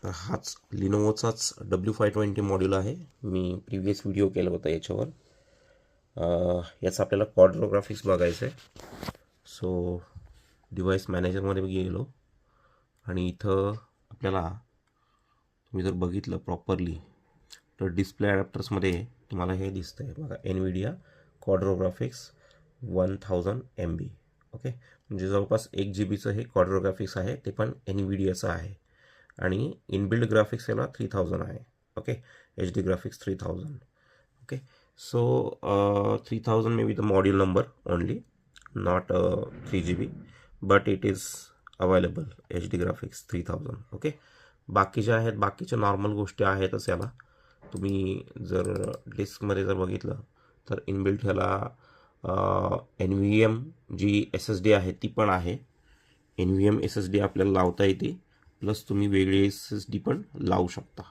हाच लिनोवोचाच W520 module आहे. मी previous video केला होता याच्यावर. याचं आपल्याला क्वाड्रो ग्राफिक्स बघायचं आहे. सो डिव्हाइस मॅनेजरमध्ये गेलो आणि इथं आपल्याला तुम्ही जर बघितलं प्रॉपरली तर डिस्प्ले ॲडॅप्टर्समध्ये तुम्हाला हे दिसतं आहे बघा, NVIDIA Quadro graphics 1000 MB. Okay, म्हणजे जवळपास 1 GB हे क्वाड्रो ग्राफिक्स आहे, ते पण NVIDIAचं आहे. आणि इनबिल्ड ग्राफिक्स याला 3000 आहे. Okay, HD graphics 3000. Okay, so 3000 may be the module number only, not 3 GB, but it is available HD graphics 3000. Okay, बाकीच्या आहेत, बाकीच्या नॉर्मल गोष्टी आहेतच याला. तुम्ही जर डिस्कमध्ये जर बघितलं तर इनबिल्ट ह्याला NVM जी SSD आहे ती पण आहे. NVM SSD आपल्याला लावता येते, प्लस तुम्ही वेगळी SSD पण लावू शकता.